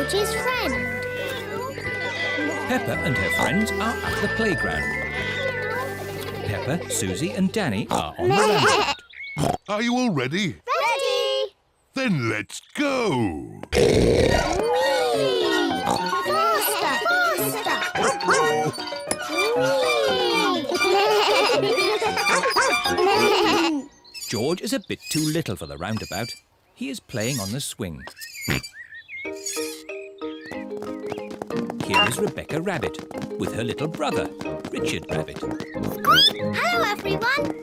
George's friend. Peppa and her friends are at the playground. Peppa, Susie and Danny are on the roundabout. Are you all ready? Ready! Then let's go! George is a bit too little for the roundabout. He is playing on the swing. Here is Rebecca Rabbit with her little brother, Richard Rabbit. Hello, everyone.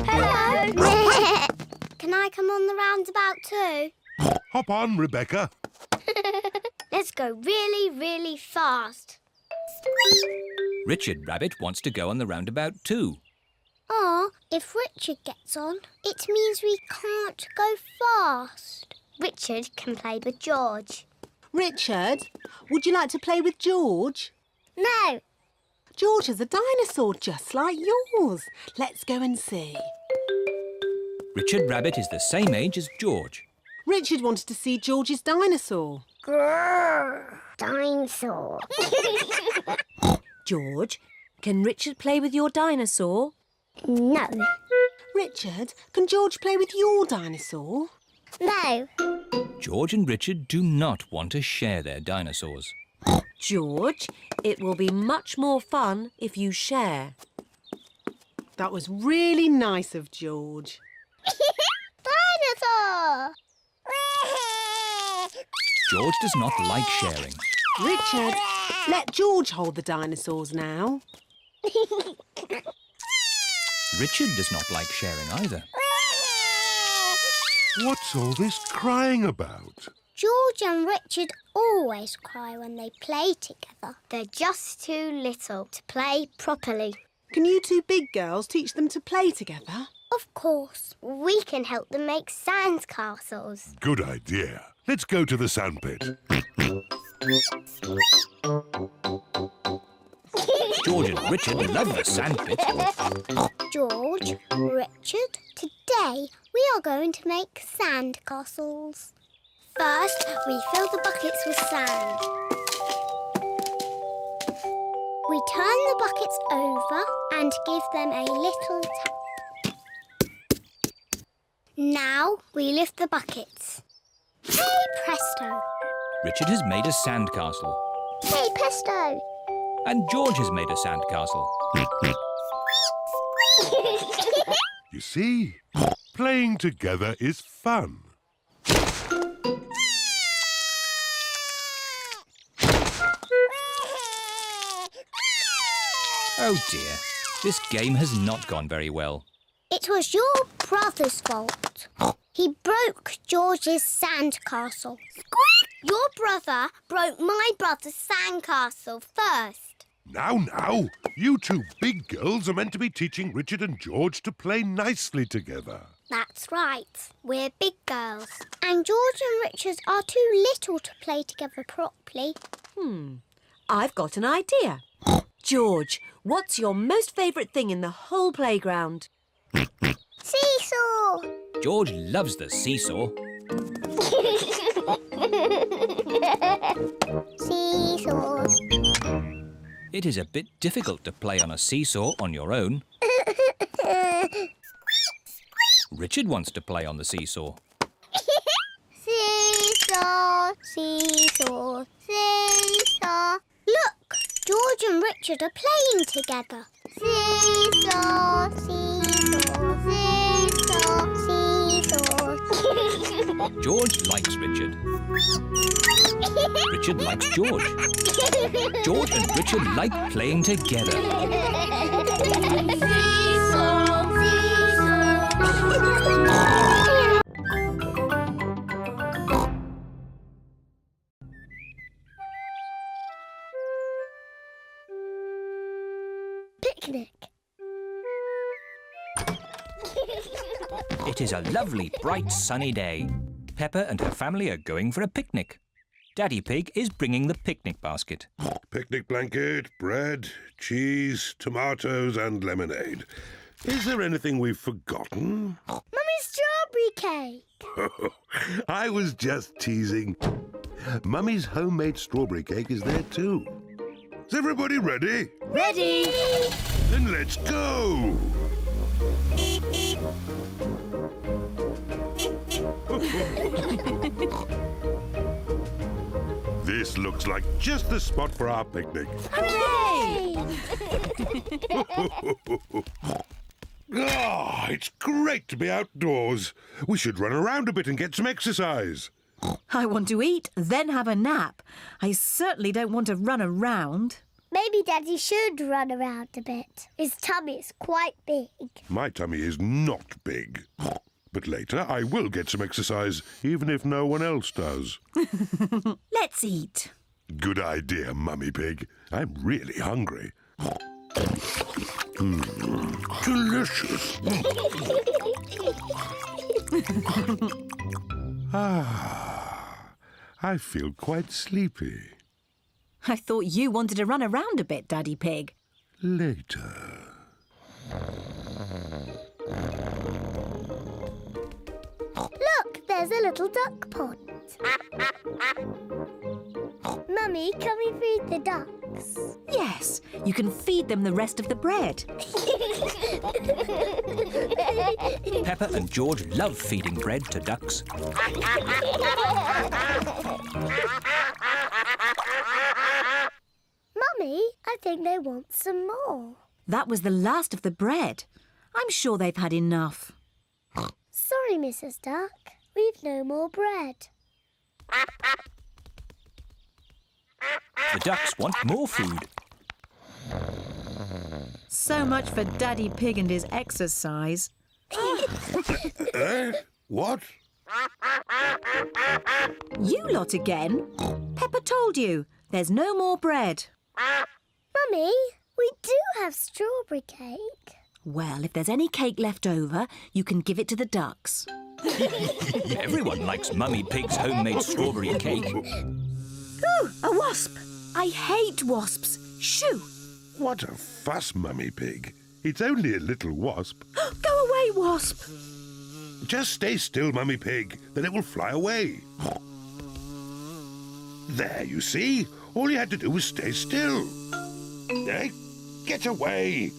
Hello. Can I come on the roundabout too? Hop on, Rebecca. Let's go really, really fast. Richard Rabbit wants to go on the roundabout too. If Richard gets on, it means we can't go fast. Richard can play with George. Richard, would you like to play with George? No. George is a dinosaur just like yours. Let's go and see. Richard Rabbit is the same age as George. Richard wanted to see George's dinosaur. Grrr, dinosaur. George, can Richard play with your dinosaur? No. Richard, can George play with your dinosaur? No. George and Richard do not want to share their dinosaurs. George, it will be much more fun if you share. That was really nice of George. Dinosaur! George does not like sharing. Richard, let George hold the dinosaurs now. Richard does not like sharing either. What's all this crying about? George and Richard always cry when they play together. They're just too little to play properly. Can you two big girls teach them to play together? Of course. We can help them make sand castles. Good idea. Let's go to the sandpit. George and Richard love the sandpit. George, Richard, today we are going to make sand castles. First, we fill the buckets with sand. We turn the buckets over and give them a little tap. Now we lift the buckets. Hey presto! Richard has made a sandcastle. Hey presto! And George has made a sandcastle. You see, playing together is fun. Oh dear, this game has not gone very well. It was your brother's fault. He broke George's sandcastle. Your brother broke my brother's sandcastle first. Now, you two big girls are meant to be teaching Richard and George to play nicely together. That's right. We're big girls. And George and Richard are too little to play together properly. I've got an idea. George, what's your most favourite thing in the whole playground? Seesaw! George loves the seesaw. Seesaws. It is a bit difficult to play on a seesaw on your own. Richard wants to play on the seesaw. Seesaw, seesaw, seesaw. Look, George and Richard are playing together. Seesaw, seesaw, seesaw, seesaw. George likes Richard. Richard likes George. George and Richard like playing together. Seesaw, Picnic. It is a lovely, bright, sunny day. Peppa and her family are going for a picnic. Daddy Pig is bringing the picnic basket. Picnic blanket, bread, cheese, tomatoes and lemonade. Is there anything we've forgotten? Mummy cake. I was just teasing. Mummy's homemade strawberry cake is there too. Is everybody ready? Ready! Then let's go! This looks like just the spot for our picnic. Hooray! Ah, it's great to be outdoors. We should run around a bit and get some exercise. I want to eat, then have a nap. I certainly don't want to run around. Maybe Daddy should run around a bit. His tummy is quite big. My tummy is not big. But later I will get some exercise, even if no one else does. Let's eat. Good idea, Mummy Pig. I'm really hungry. Delicious. I feel quite sleepy. I thought you wanted to run around a bit, Daddy Pig. Later. Look, there's a little duck pond. Mummy, can we feed the ducks? Yes, you can feed them the rest of the bread. Peppa and George love feeding bread to ducks. Mummy, I think they want some more. That was the last of the bread. I'm sure they've had enough. Sorry, Mrs. Duck. We've no more bread. The ducks want more food. So much for Daddy Pig and his exercise. What? You lot again? Peppa told you. There's no more bread. Mummy, we do have strawberry cake. Well, if there's any cake left over, you can give it to the ducks. Everyone likes Mummy Pig's homemade strawberry cake. Ooh, a wasp! I hate wasps. Shoo! What a fuss, Mummy Pig. It's only a little wasp. Go away, wasp! Just stay still, Mummy Pig, then it will fly away. There, you see? All you had to do was stay still. Get away!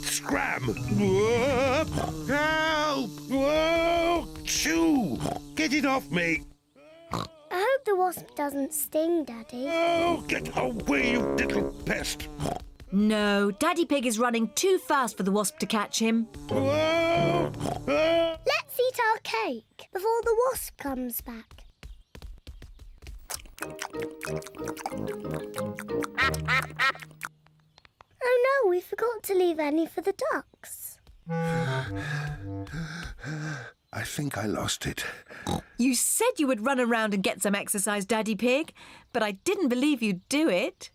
Scram! Whoop! Help! Whoa! Shoo! Get it off me! I hope the wasp doesn't sting, Daddy. Oh, get away, you little pest! No, Daddy Pig is running too fast for the wasp to catch him. Whoa! Let's eat our cake before the wasp comes back. Oh no, we forgot to leave any for the ducks. I think I lost it. You said you would run around and get some exercise, Daddy Pig, but I didn't believe you'd do it.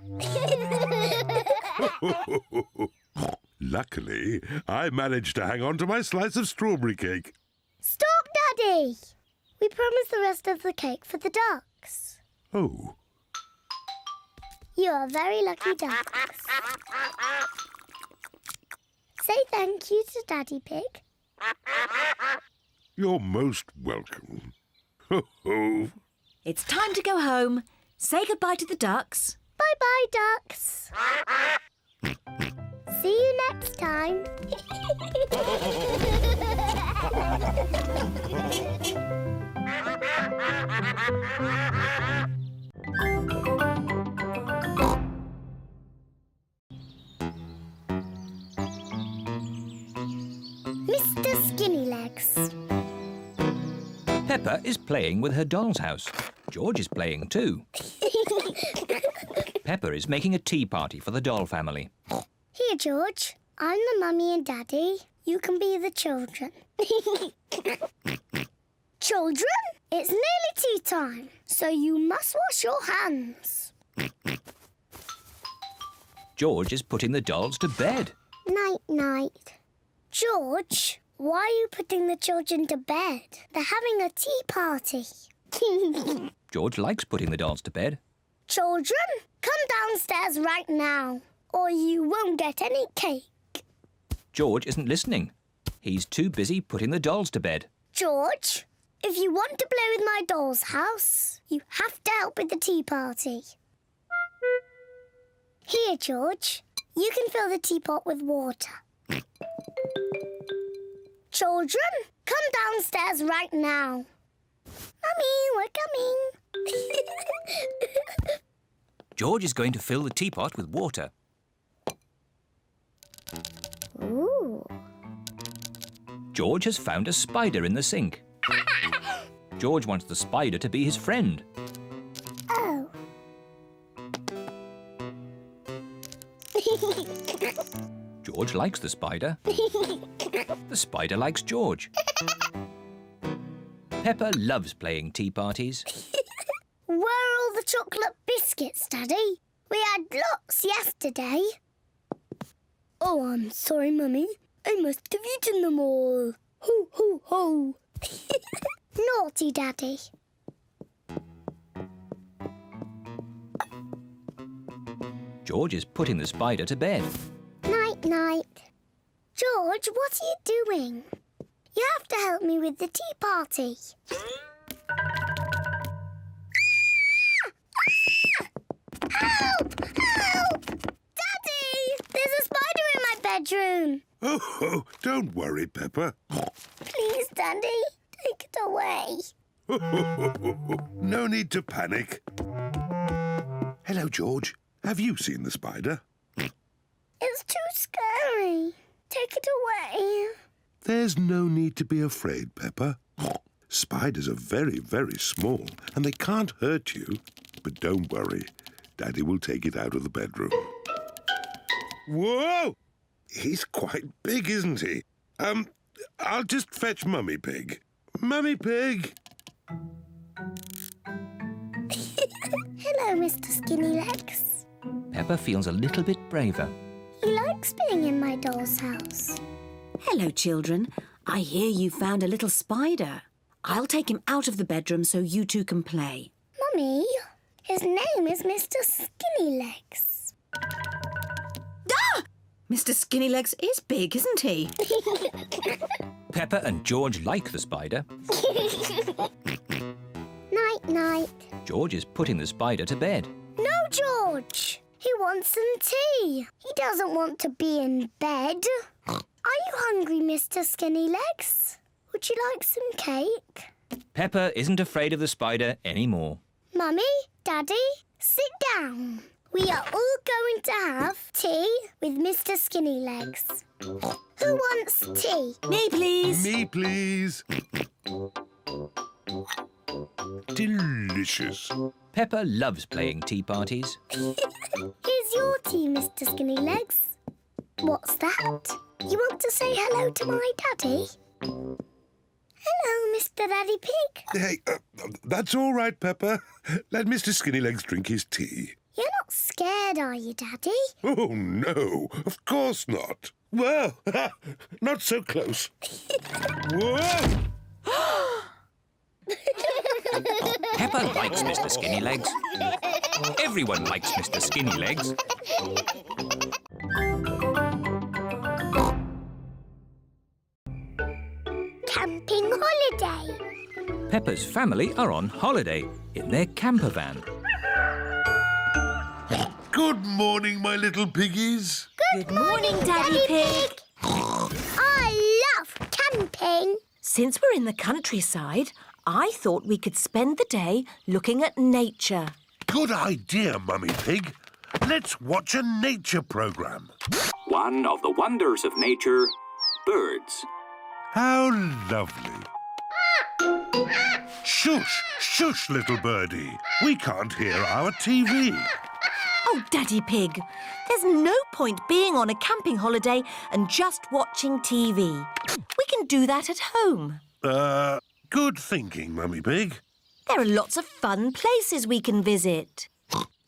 Luckily, I managed to hang on to my slice of strawberry cake. Stop, Daddy! We promised the rest of the cake for the ducks. Oh. You are very lucky ducks. Say thank you to Daddy Pig. You're most welcome. Ho ho. It's time to go home. Say goodbye to the ducks. Bye-bye, ducks. See you next time. Mr. Skinnylegs. Peppa is playing with her doll's house. George is playing too. Peppa is making a tea party for the doll family. Here, George. I'm the mummy and daddy. You can be the children. Children, it's nearly tea time, so you must wash your hands. George is putting the dolls to bed. Night-night. George, why are you putting the children to bed? They're having a tea party. George likes putting the dolls to bed. Children, come downstairs right now, or you won't get any cake. George isn't listening. He's too busy putting the dolls to bed. George, if you want to play with my doll's house, you have to help with the tea party. Here, George, you can fill the teapot with water. Children, come downstairs right now. Mummy, we're coming. George is going to fill the teapot with water. Ooh. George has found a spider in the sink. George wants the spider to be his friend. Oh. George likes the spider. The spider likes George. Peppa loves playing tea parties. Where are all the chocolate biscuits, Daddy? We had lots yesterday. Oh, I'm sorry, Mummy. I must have eaten them all. Ho, ho, ho. Naughty Daddy. George is putting the spider to bed. Night, night. George, what are you doing? You have to help me with the tea party. Help! Help! Daddy! There's a spider in my bedroom. Oh, don't worry, Peppa. Please, Daddy, take it away. No need to panic. Hello, George. Have you seen the spider? It's too scary. Take it away. There's no need to be afraid, Peppa. Spiders are very, very small and they can't hurt you. But don't worry. Daddy will take it out of the bedroom. Whoa! He's quite big, isn't he? I'll just fetch Mummy Pig. Mummy Pig! Hello, Mr. Skinny Legs. Peppa feels a little bit braver. He likes being in my doll's house. Hello, children. I hear you found a little spider. I'll take him out of the bedroom so you two can play. Mummy, his name is Mr. Skinny Legs. Ah! Mr. Skinnylegs is big, isn't he? Peppa and George like the spider. Night, night. George is putting the spider to bed. No, George. He wants some tea. He doesn't want to be in bed. Are you hungry, Mr. Skinny Legs? Would you like some cake? Peppa isn't afraid of the spider anymore. Mummy, Daddy, sit down. We are all going to have tea with Mr. Skinny Legs. Who wants tea? Me, please. Me, please. Delicious. Peppa loves playing tea parties. Here's your tea, Mr. Skinny Legs. What's that? You want to say hello to my daddy? Hello, Mr. Daddy Pig. Hey, that's all right, Peppa. Let Mr. Skinnylegs drink his tea. You're not scared, are you, Daddy? Oh, no, of course not. Well, not so close. Whoa! Peppa likes Mr. Skinnylegs. Everyone likes Mr. Skinnylegs. Camping holiday. Peppa's family are on holiday in their camper van. Good morning, my little piggies. Good morning, Daddy Pig. I love camping. Since we're in the countryside, I thought we could spend the day looking at nature. Good idea, Mummy Pig. Let's watch a nature program. One of the wonders of nature, birds. How lovely. Shush, shush, little birdie. We can't hear our TV. Oh, Daddy Pig, there's no point being on a camping holiday and just watching TV. We can do that at home. Good thinking, Mummy Pig. There are lots of fun places we can visit.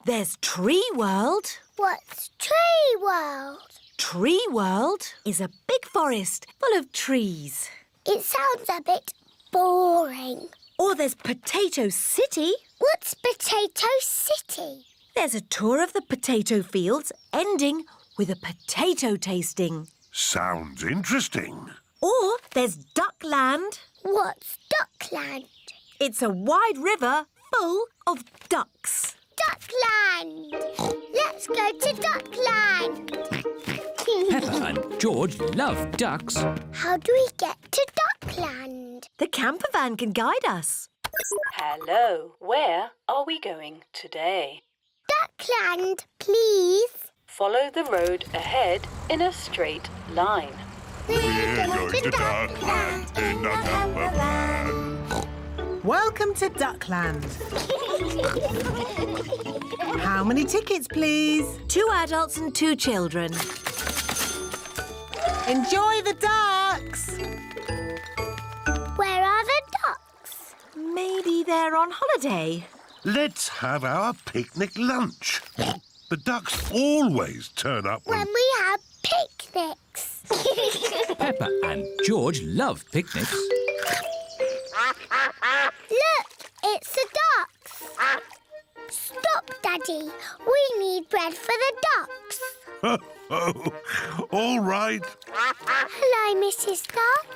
There's Tree World. What's Tree World? Tree World is a big forest full of trees. It sounds a bit boring. Or there's Potato City. What's Potato City? There's a tour of the potato fields ending with a potato tasting. Sounds interesting. Or There's Duckland. What's Duckland? It's a wide river full of ducks. Duckland! Let's go to Duckland! Peppa and George love ducks. How do we get to Duckland? The camper van can guide us. Hello, where are we going today? Duckland, please. Follow the road ahead in a straight line. We're going to Duckland in the camper van. Welcome to Duckland. How many tickets, please? 2 adults and 2 children. Enjoy the ducks. Where are the ducks? Maybe they're on holiday. Let's have our picnic lunch. The ducks always turn up When we have picnics. Peppa and George love picnics. Look, it's the ducks. Stop, Daddy. We need bread for the ducks. All right. Hello, Mrs. Duck.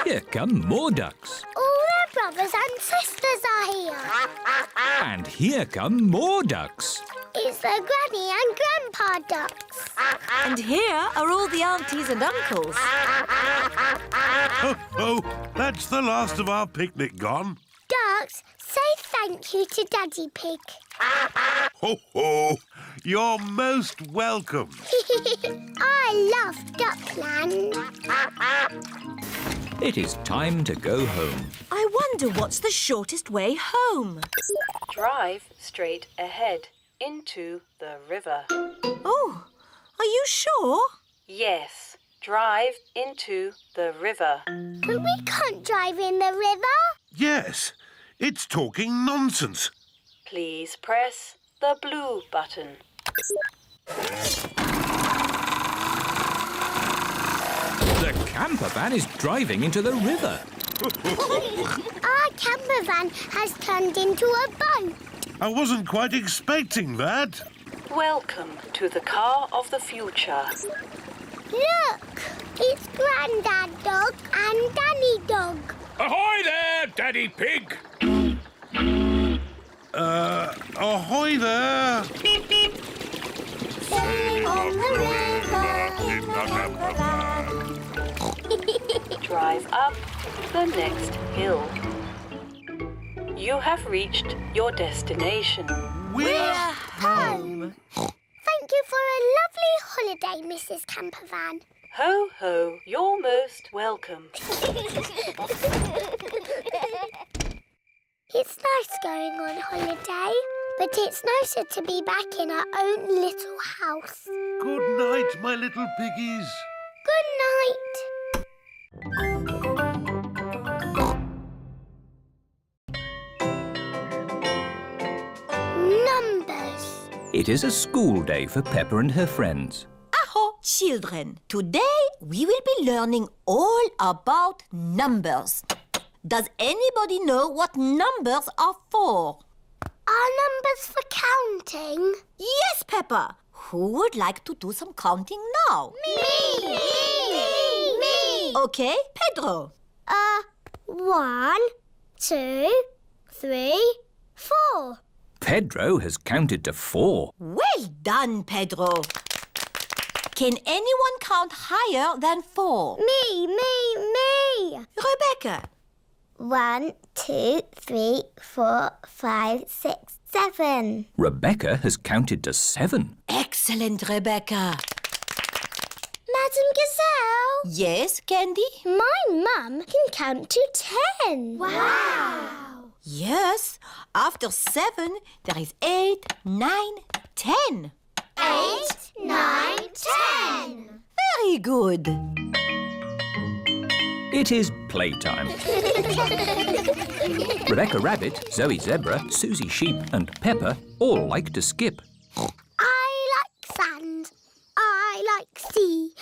Here come more ducks. All their brothers and sisters are here. And here come more ducks. It's the Granny and Grandpa ducks. And here are all the aunties and uncles. Oh, that's the last of our picnic gone. Ducks, say thank you to Daddy Pig. Ho, ho. You're most welcome. I love Duckland. It is time to go home. I wonder what's the shortest way home. Drive straight ahead into the river. Oh, are you sure? Yes, drive into the river. But we can't drive in the river. Yes, it's talking nonsense. Please press the blue button. The camper van is driving into the river. Our camper van has turned into a boat. I wasn't quite expecting that. Welcome to the car of the future. Look, it's Grandad Dog and Danny Dog. Ahoy there, Daddy Pig! Ahoy there! Sailing on the river in the camper van. Drive up the next hill. You have reached your destination. We're home. Thank you for a lovely holiday, Mrs. Campervan. Ho, ho, you're most welcome. It's nice going on holiday, but it's nicer to be back in our own little house. Good night, my little piggies. Good night. Numbers. It is a school day for Peppa and her friends. Aho, children. Today we will be learning all about numbers. Does anybody know what numbers are for? Are numbers for counting? Yes, Peppa. Who would like to do some counting now? Me! Okay, Pedro. 1, 2, 3, 4. Pedro has counted to 4. Well done, Pedro. Can anyone count higher than 4? Me! Rebecca. 1, 2, 3, 4, 5, 6, 7. Rebecca has counted to 7. Excellent, Rebecca. Madam Gazelle, Yes, Candy? my mum can count to 10. Wow! Yes. After 7, there is 8, 9, 10. 8, 9, 10. Very good. It is playtime. Rebecca Rabbit, Zoe Zebra, Susie Sheep and Peppa all like to skip. I like sand. I like sea.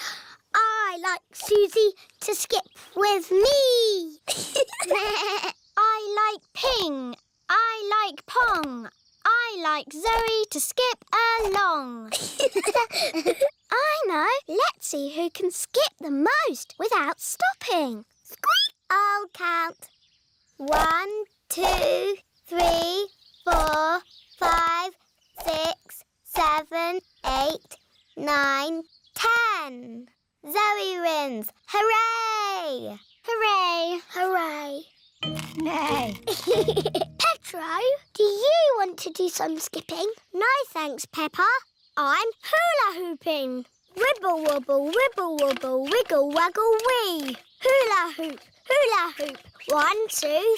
I like Susie to skip with me. I like ping. I like pong. I like Zoe to skip along. I know. Let's see who can skip the most without stopping. stopping. Squeak! I'll count. 1, 2, 3, 4, 5, 6, 7, 8, 9, 10. Zoe wins. Hooray! Hooray! Hooray! No. Petro, do you want to do some skipping? No, thanks, Peppa. I'm hula hooping. Wibble wobble, wibble wobble, wiggle waggle wee. Hula hoop, hula hoop. 1, 2,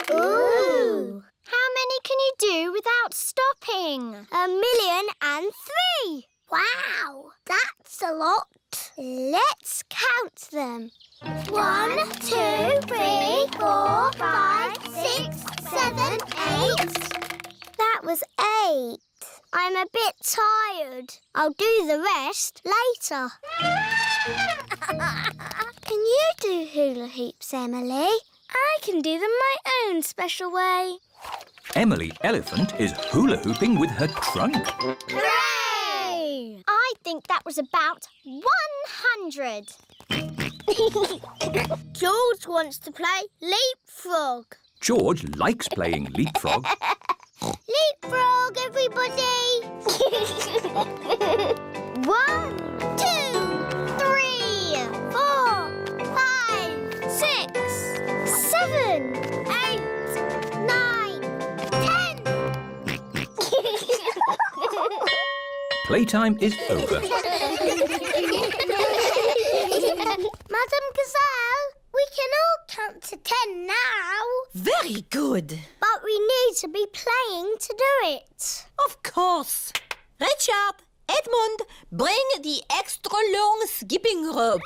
3. Ooh. How many can you do without stopping? 1,000,003. Wow, that's a lot. Let's count them. 1, 2, 3, 4, 5, 6, 7, 8. That was 8. I'm a bit tired. I'll do the rest later. Can you do hula hoops, Emily? I can do them my own special way. Emily Elephant is hula hooping with her trunk. Hooray! I think that was about 100. George wants to play leapfrog. George likes playing leapfrog. Leapfrog, everybody! 1, 2, 3, 4, 5, 6, 7, 8, 9, 10. Playtime is over. Madam Gazelle, we can all count to 10 now. Very good. But we need to be playing to do it. Of course. Richard, Edmund, bring the extra long skipping rope.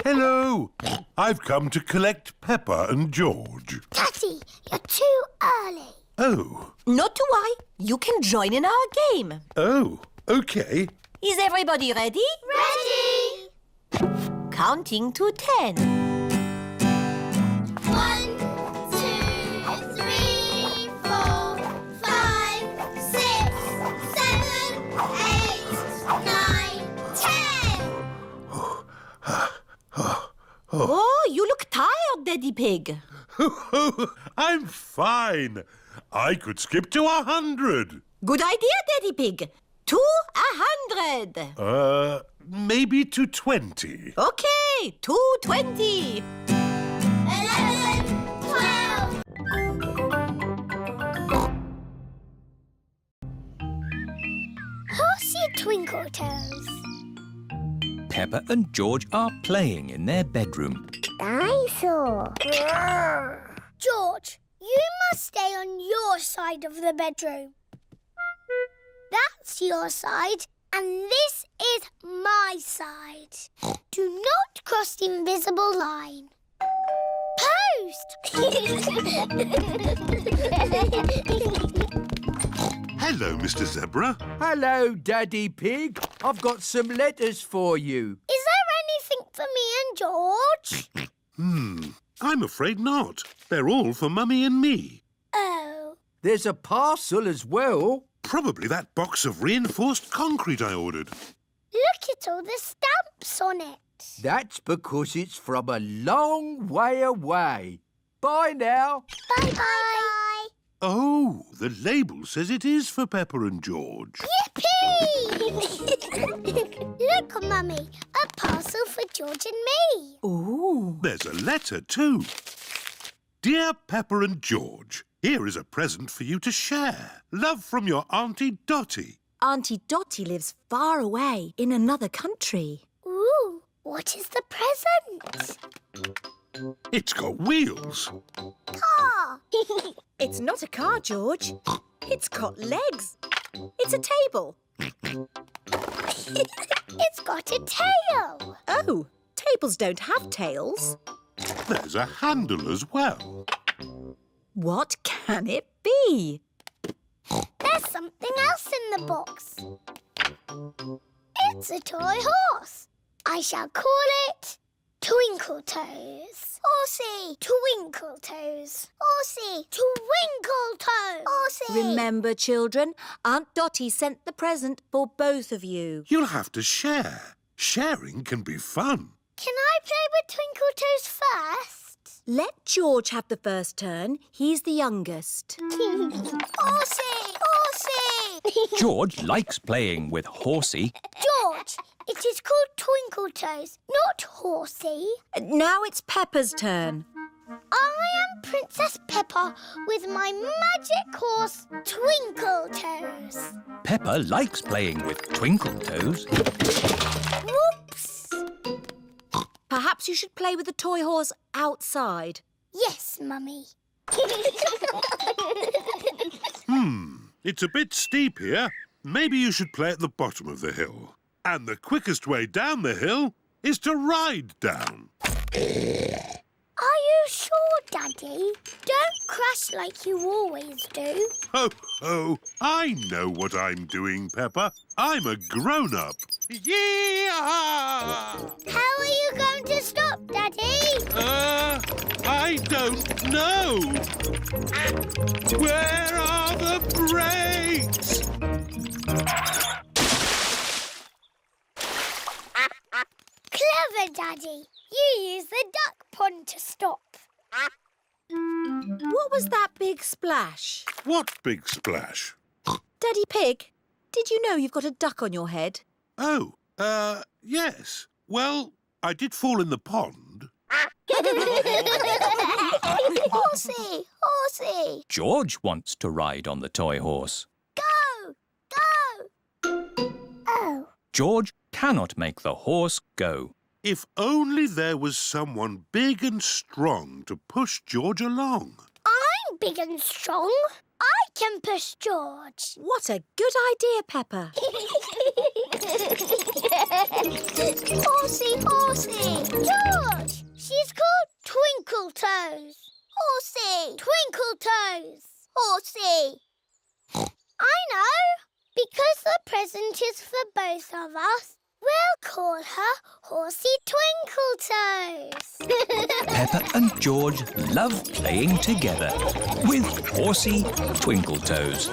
Hello. I've come to collect Peppa and George. Daddy, you're too early. Oh. Not to worry. You can join in our game. Oh, OK. Is everybody ready? Ready? Counting to 10. 1, 2, 3, 4, 5, 6, 7, 8, 9, 10. Oh, you look tired, Daddy Pig. I'm fine. I could skip to 100. Good idea, Daddy Pig. To 100. Maybe to 20. Okay, to 20. 11, 12. Horsey Twinkle Toes. Peppa and George are playing in their bedroom. Dinosaur. George, you must stay on your side of the bedroom. That's your side, and this is my side. Do not cross the invisible line. Post! Hello, Mr. Zebra. Hello, Daddy Pig. I've got some letters for you. Is there anything for me and George? I'm afraid not. They're all for Mummy and me. Oh. There's a parcel as well. Probably that box of reinforced concrete I ordered. Look at all the stamps on it. That's because it's from a long way away. Bye now. Bye-bye. Oh, the label says it is for Peppa and George. Yippee! Look, Mummy, a parcel for George and me. Ooh. There's a letter too. Dear Peppa and George, here is a present for you to share. Love from your Auntie Dotty. Auntie Dotty lives far away in another country. Ooh, what is the present? It's got wheels. Car. It's not a car, George. It's got legs. It's a table. It's got a tail. Oh, tables don't have tails. There's a handle as well. What can it be? There's something else in the box. It's a toy horse. I shall call it Twinkle Toes. Horsey, Twinkle Toes. Horsey, Twinkle Toes. Horsey. Remember, children, Aunt Dotty sent the present for both of you. You'll have to share. Sharing can be fun. Can I I play with Twinkle Toes first? Let George have the first turn. He's the youngest. Horsey! Horsey! George likes playing with Horsey. George, it is called Twinkle Toes, not Horsey. Now it's Peppa's turn. I am Princess Peppa with my magic horse, Twinkle Toes. Peppa likes playing with Twinkle Toes. Whoops! Perhaps you should play with the toy horse outside. Yes, Mummy. It's a bit steep here. Maybe you should play at the bottom of the hill. And the quickest way down the hill is to ride down. Are you sure, Daddy? Don't crash like you always do. Ho, ho! I know what I'm doing, Peppa. I'm a grown-up. Yee-haw! How are you going to stop, Daddy? I don't know. Where are the brakes? Clever, Daddy. You use the duck pond to stop. What was that big splash? What big splash? Daddy Pig, did you know you've got a duck on your head? Oh, yes. Well, I did fall in the pond. Horsey! Horsey! George wants to ride on the toy horse. Go! Go! Oh. George cannot make the horse go. If only there was someone big and strong to push George along. I'm big and strong. I can push George. What a good idea, Peppa. Horsey, Horsey! George! She's called Twinkle Toes. Horsey! Twinkle Toes. Horsey! I know. Because the present is for both of us, we'll call her Horsey Twinkle Toes. Peppa and George love playing together with Horsey Twinkle Toes.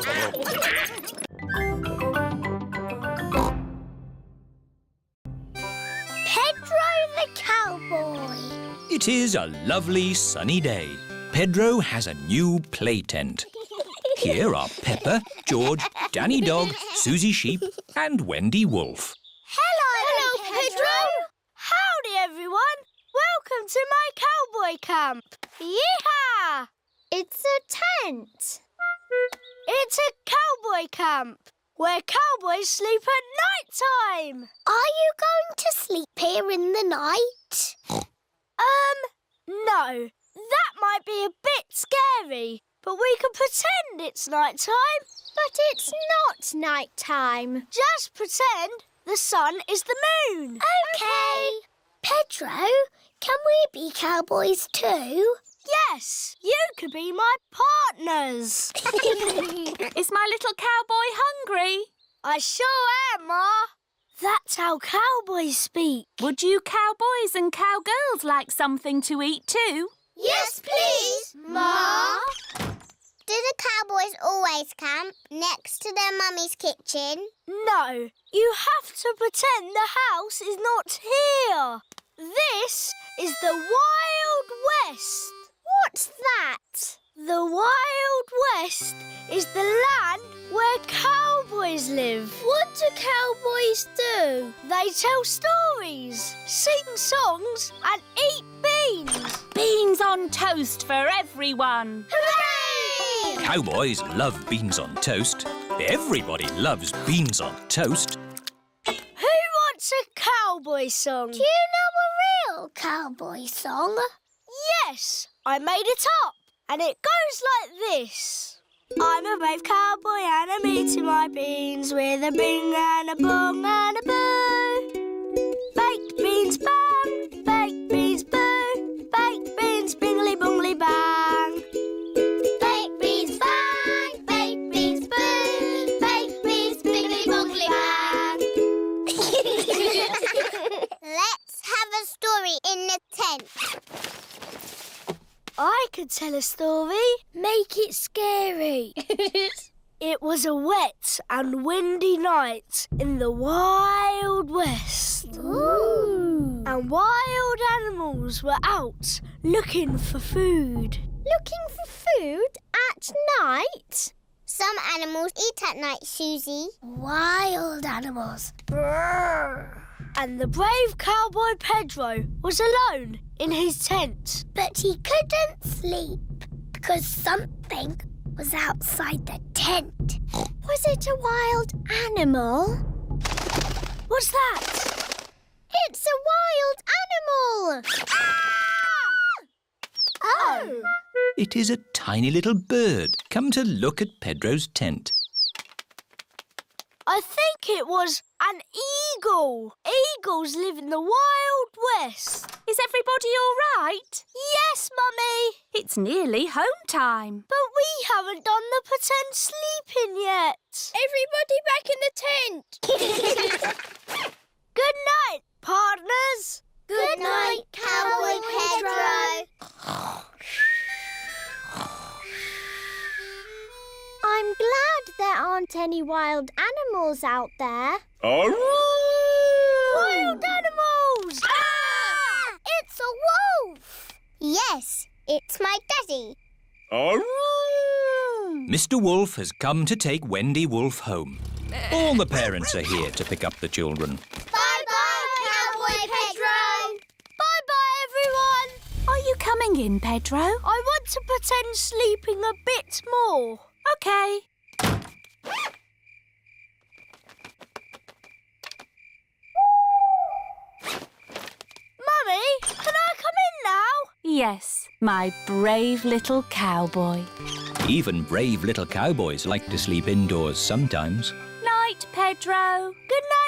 Pedro the Cowboy. It is a lovely sunny day. Pedro has a new play tent. Here are Peppa, George, Danny Dog, Susie Sheep and Wendy Wolf. Hello, Pedro. Howdy, everyone. Welcome to my cowboy camp. Yeehaw! It's a tent. It's a cowboy camp where cowboys sleep at night time. Are you going to sleep here in the night? No. That might be a bit scary, but we can pretend it's night time. But it's not night time. Just pretend the sun is the moon. OK. Pedro, can we be cowboys too? Yes, you could be my partners. Is my little cowboy hungry? I sure am, Ma. That's how cowboys speak. Would you cowboys and cowgirls like something to eat too? Yes, please, Ma. Do the cowboys always camp next to their mummy's kitchen? No, you have to pretend the house is not here. This is the Wild West. What's that? The Wild West is the land where cowboys live. What do cowboys do? They tell stories, sing songs and eat beans. Beans on toast for everyone. Hooray! Cowboys love beans on toast. Everybody loves beans on toast. Who wants a cowboy song? Do you know a real cowboy song? Yes, I made it up. And it goes like this. I'm a brave cowboy and I'm eating my beans with a bing and a bong and a boo. Baked beans bang, baked beans boo, baked beans bingly bongly bang. Baked beans bang, baked beans boo, baked beans bingly bongly bang. Let's have a story in the tent. I could tell a story. Make it scary. It was a wet and windy night in the Wild West. Ooh. And wild animals were out looking for food. Looking for food at night? Some animals eat at night, Susie. Wild animals. Brrr. And the brave cowboy Pedro was alone in his tent. But he couldn't sleep because something was outside the tent. Was it a wild animal? What's that? It's a wild animal! Ah! Oh! It is a tiny little bird come to look at Pedro's tent. I think it was an eagle. Eagles live in the Wild West. Is everybody all right? Yes, Mummy. It's nearly home time. But we haven't done the pretend sleeping yet. Everybody back in the tent! Good night, partners. Good night, Cowboy Pedro. I'm glad there aren't any wild animals out there. Wild animals! Ah! It's a wolf! Yes, it's my daddy. Mr. Wolf has come to take Wendy Wolf home. All the parents are here to pick up the children. Bye-bye, Cowboy Pedro. Bye-bye, everyone. Are you coming in, Pedro? I want to pretend sleeping a bit more. OK. Mummy, can I come in now? Yes, my brave little cowboy. Even brave little cowboys like to sleep indoors sometimes. Night, Pedro. Good night,